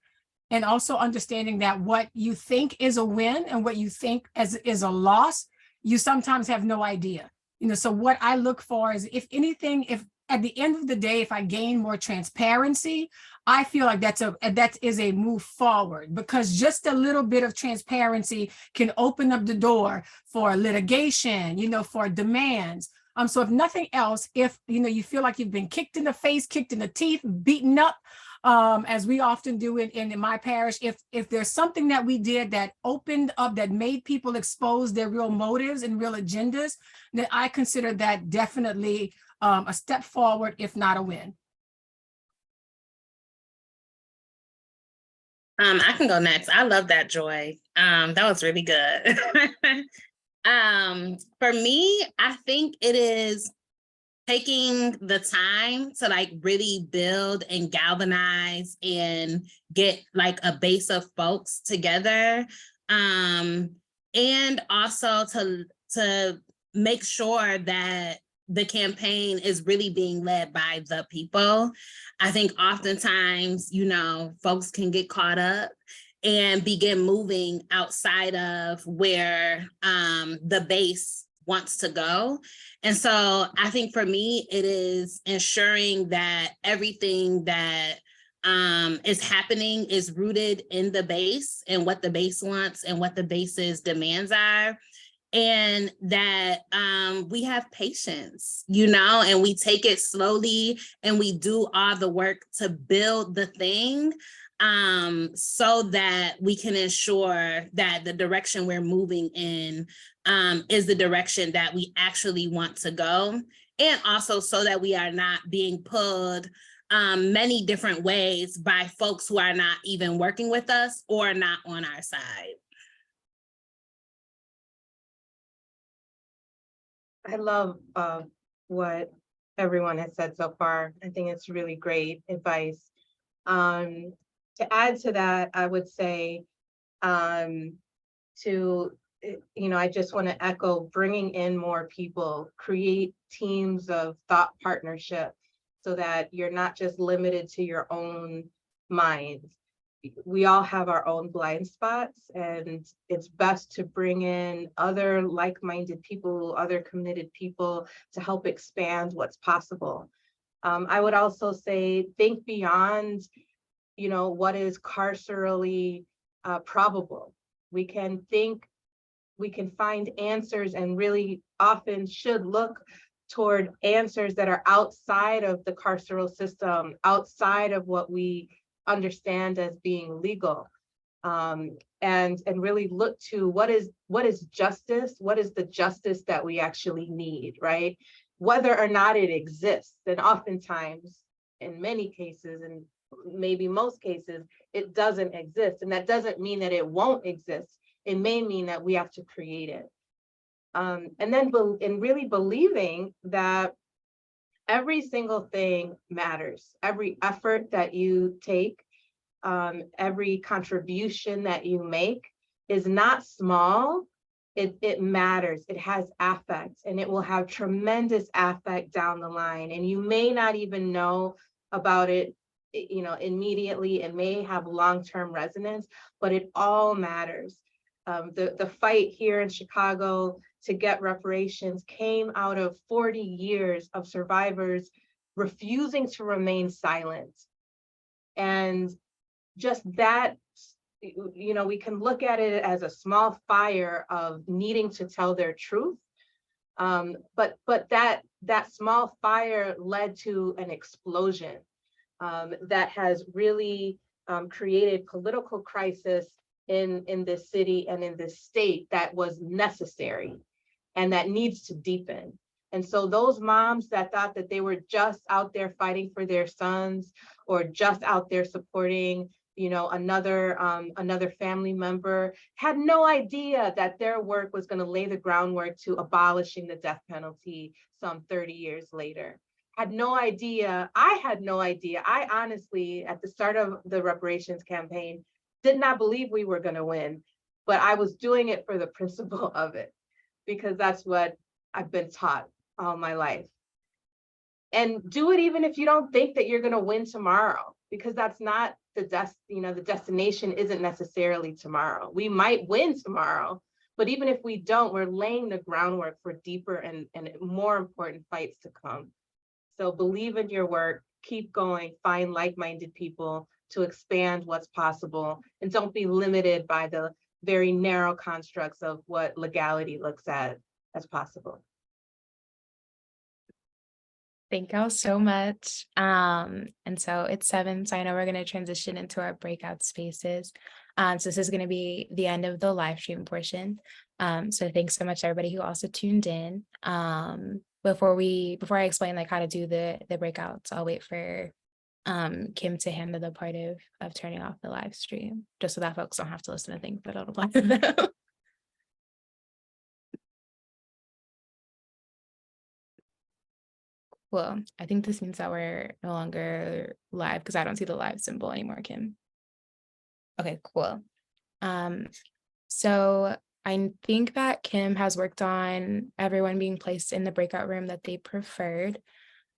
and also understanding that what you think is a win and what you think is a loss, you sometimes have no idea. So what I look for is, if anything, if at the end of the day, if I gain more transparency, I feel like that is a move forward, because just a little bit of transparency can open up the door for litigation, for demands. So if nothing else, if you feel like you've been kicked in the face, kicked in the teeth, beaten up, as we often do in my parish, if there's something that we did that opened up, that made people expose their real motives and real agendas, then I consider that definitely a step forward, if not a win. I can go next. I love that, Joy. That was really good. For me, I think it is taking the time to really build and galvanize and get a base of folks together. And also to make sure that the campaign is really being led by the people. I think oftentimes, folks can get caught up and begin moving outside of where the base wants to go. And so I think for me, it is ensuring that everything that is happening is rooted in the base and what the base wants and what the base's demands are. And that we have patience, and we take it slowly and we do all the work to build the thing, so that we can ensure that the direction we're moving in is the direction that we actually want to go. And also so that we are not being pulled many different ways by folks who are not even working with us or not on our side. I love what everyone has said so far. I think it's really great advice. To add to that, I would say I just want to echo bringing in more people, create teams of thought partnership so that you're not just limited to your own mind. We all have our own blind spots, and it's best to bring in other like-minded people, other committed people to help expand what's possible. I would also say, think beyond, what is carcerally probable. We can find answers, and really often should look toward answers that are outside of the carceral system, outside of what we understand as being legal, and really look to what is justice, what is the justice that we actually need, right? Whether or not it exists, and oftentimes, in many cases, and maybe most cases, it doesn't exist, and that doesn't mean that it won't exist. It may mean that we have to create it, and then really believing that every single thing matters. Every effort that you take, every contribution that you make is not small. It matters. It has affect, and it will have tremendous affect down the line. And you may not even know about it, immediately. It may have long-term resonance, but it all matters. The fight here in Chicago to get reparations came out of 40 years of survivors refusing to remain silent. And just that, you know, we can look at it as a small fire of needing to tell their truth. But that small fire led to an explosion that has really created political crisis in this city and in this state that was necessary and that needs to deepen. And so those moms that thought that they were just out there fighting for their sons or just out there supporting, you know, another family member had no idea that their work was going to lay the groundwork to abolishing the death penalty some 30 years later. Had no idea. I had no idea. I honestly, at the start of the reparations campaign, did not believe we were going to win, but I was doing it for the principle of it, because that's what I've been taught all my life. And do it even if you don't think that you're going to win tomorrow, because that's not the the destination isn't necessarily tomorrow. We might win tomorrow, but even if we don't, we're laying the groundwork for deeper and more important fights to come. So believe in your work, keep going, find like-minded people to expand what's possible, and don't be limited by the very narrow constructs of what legality looks at as possible. Thank y'all so much. And so it's 7, so I know we're going to transition into our breakout spaces. So this is going to be the end of the live stream portion. So thanks so much to everybody who also tuned in. Before I explain like how to do the breakouts, I'll wait for Kim to handle the part of turning off the live stream, just so that folks don't have to listen to things that don't apply to them. Well, I think this means that we're no longer live because I don't see the live symbol anymore, Kim. Okay, cool. So I think that Kim has worked on everyone being placed in the breakout room that they preferred.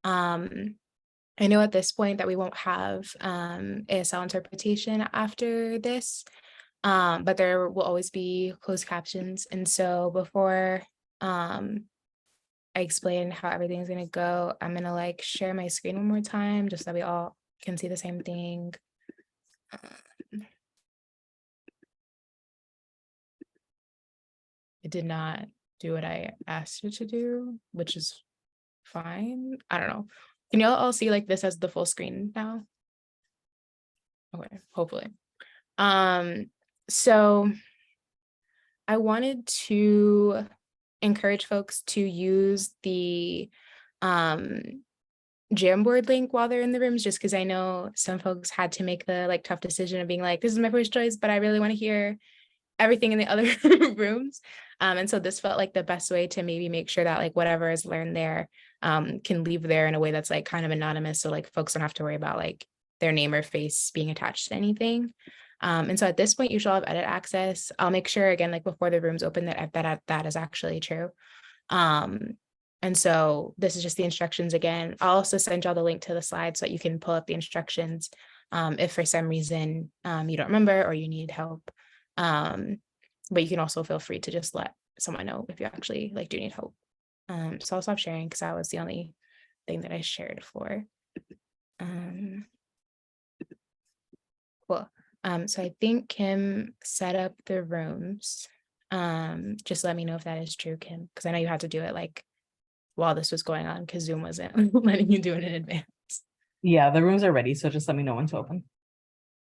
I know at this point that we won't have ASL interpretation after this, but there will always be closed captions. And so before I explain how everything's gonna go, I'm gonna like share my screen one more time just so that we all can see the same thing. It did not do what I asked it to do, which is fine. I don't know. Can y'all all see like this as the full screen now? Okay, hopefully. So I wanted to encourage folks to use the Jamboard link while they're in the rooms, just because I know some folks had to make the like tough decision of being like, this is my first choice, but I really want to hear everything in the other rooms. And so this felt like the best way to maybe make sure that like whatever is learned there can leave there in a way that's like kind of anonymous, so like folks don't have to worry about like their name or face being attached to anything. And so at this point, you should all have edit access. I'll make sure again, like before the rooms open, that is actually true. And so this is just the instructions again. I'll also send y'all the link to the slide so that you can pull up the instructions if for some reason you don't remember or you need help. But you can also feel free to just let someone know if you actually like do need help. So I'll stop sharing because that was the only thing that I shared for. Cool. So I think Kim set up the rooms. Just let me know if that is true, Kim, because I know you had to do it like while this was going on because Zoom wasn't letting you do it in advance. Yeah, the rooms are ready, so just let me know when to open.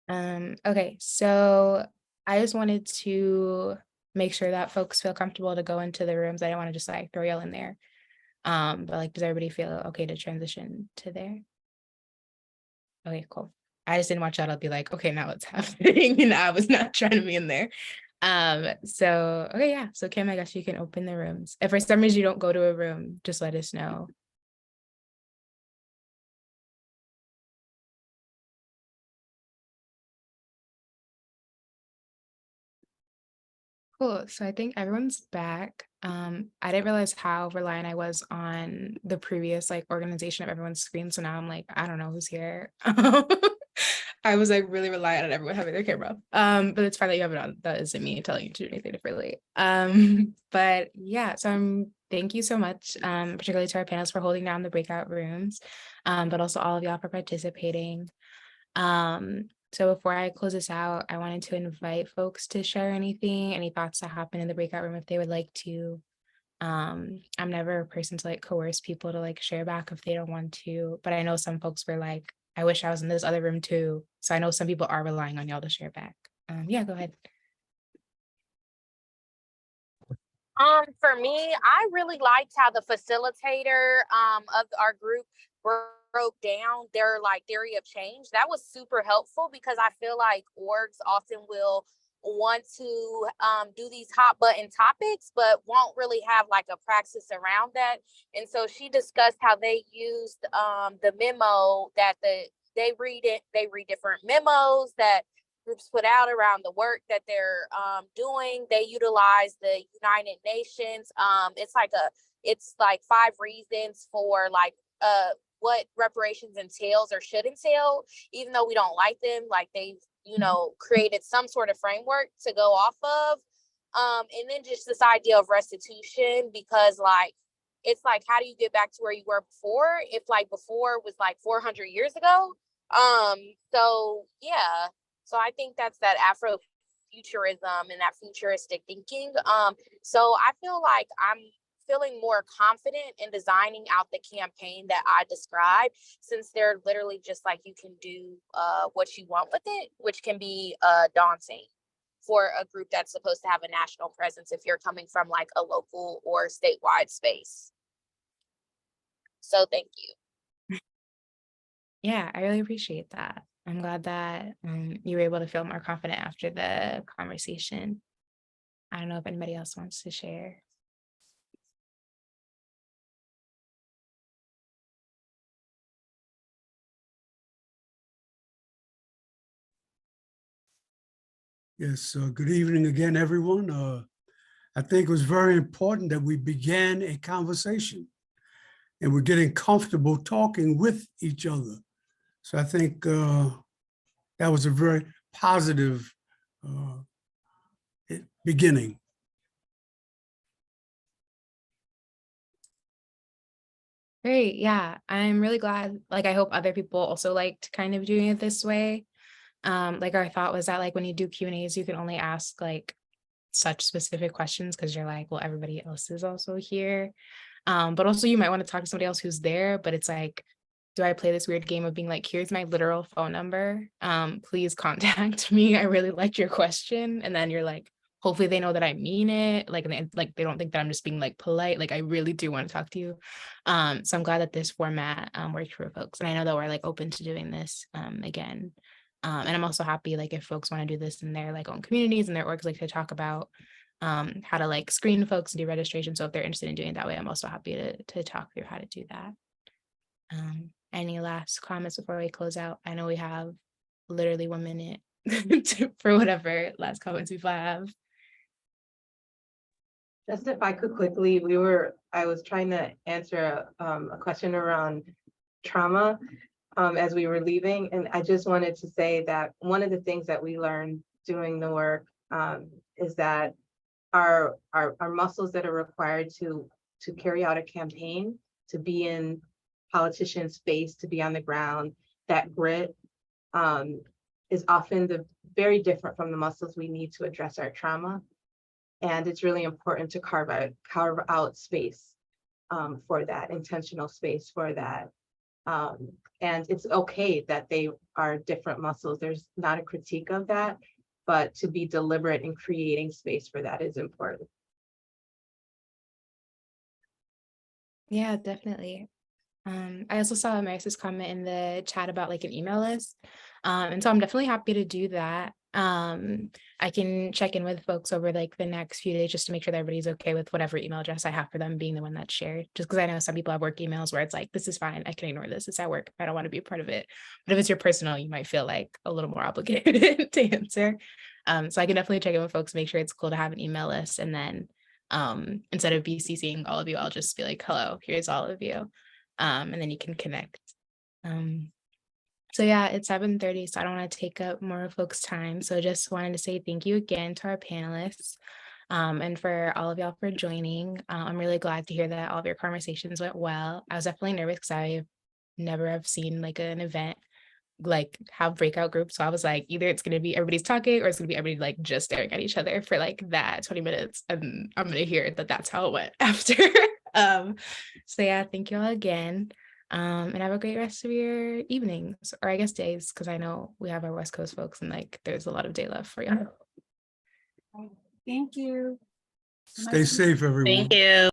Okay, so I just wanted to make sure that folks feel comfortable to go into the rooms. I don't want to just like throw y'all in there. But like, does everybody feel okay to transition to there? Okay, cool. I just didn't want y'all to be like, okay, now what's happening? And I was not trying to be in there. So okay, yeah. So Kim, I guess you can open the rooms. If for some reason you don't go to a room, just let us know. Cool. So I think everyone's back. I didn't realize how reliant I was on the previous like organization of everyone's screen. So now I'm like, I don't know who's here. I was like really reliant on everyone having their camera. But it's fine that you have it on. That isn't me telling you to do anything differently. But yeah, so thank you so much, particularly to our panelists for holding down the breakout rooms, but also all of y'all for participating. So before I close this out, I wanted to invite folks to share anything, any thoughts that happen in the breakout room if they would like to. I'm never a person to like coerce people to like share back if they don't want to, but I know some folks were like, I wish I was in this other room too. So I know some people are relying on y'all to share back. Yeah, go ahead. For me, I really liked how the facilitator of our group broke down their like theory of change. That was super helpful because I feel like orgs often will want to do these hot button topics, but won't really have like a praxis around that. And so she discussed how they used the memo that they read different memos that groups put out around the work that they're doing. They utilize the United Nations. It's like 5 reasons for like what reparations entails or should entail, even though we don't like them. Like they've created some sort of framework to go off of. And then just this idea of restitution, because like it's like, how do you get back to where you were before if like before was like 400 years ago? So yeah. So I think that's that Afrofuturism and that futuristic thinking. So I feel like I'm feeling more confident in designing out the campaign that I described, since they're literally just like, you can do what you want with it, which can be daunting for a group that's supposed to have a national presence if you're coming from like a local or statewide space. So thank you. Yeah, I really appreciate that. I'm glad that you were able to feel more confident after the conversation. I don't know if anybody else wants to share. Yes, good evening again, everyone. I think it was very important that we began a conversation and we're getting comfortable talking with each other. So I think that was a very positive beginning. Great. Yeah, I'm really glad. Like, I hope other people also liked kind of doing it this way. Like our thought was that like when you do Q&As, you can only ask like such specific questions because you're like, well, everybody else is also here. But also you might want to talk to somebody else who's there, but it's like, do I play this weird game of being like, here's my literal phone number. Please contact me. I really liked your question. And then you're like, hopefully they know that I mean it. Like, and they don't think that I'm just being like polite. Like, I really do want to talk to you. So I'm glad that this format worked for folks. And I know that we're like open to doing this again. And I'm also happy like if folks want to do this in their like own communities and their orgs, like to talk about how to like screen folks and do registration. So if they're interested in doing it that way, I'm also happy to talk through how to do that. Any last comments before we close out? I know we have literally 1 minute for whatever last comments we have. Just if I could quickly, I was trying to answer a question around trauma as we were leaving. And I just wanted to say that one of the things that we learned doing the work is that our muscles that are required to carry out a campaign, to be in politician space, to be on the ground, that grit is often very different from the muscles we need to address our trauma. And it's really important to carve out space for that, intentional space for that. And it's okay that they are different muscles. There's not a critique of that, but to be deliberate in creating space for that is important. Yeah, definitely. I also saw Maris's comment in the chat about like an email list. And so I'm definitely happy to do that. I can check in with folks over like the next few days just to make sure that everybody's okay with whatever email address I have for them being the one that's shared. Just because I know some people have work emails where it's like, this is fine, I can ignore this, it's at work, I don't want to be a part of it. But if it's your personal, you might feel like a little more obligated to answer. So I can definitely check in with folks, make sure it's cool to have an email list. And then instead of BCCing all of you, I'll just be like, hello, here's all of you. And then you can connect. So yeah, it's 7:30, so I don't want to take up more of folks' time. So just wanted to say thank you again to our panelists and for all of y'all for joining. I'm really glad to hear that all of your conversations went well. I was definitely nervous because I never have seen like an event like have breakout groups. So I was like, either it's gonna be everybody's talking or it's gonna be everybody like just staring at each other for like that 20 minutes. And I'm gonna hear that that's how it went after. So yeah, thank you all again. And have a great rest of your evenings, or I guess days, because I know we have our West Coast folks and like there's a lot of day left for you. Thank you. Stay safe, everyone. Thank you.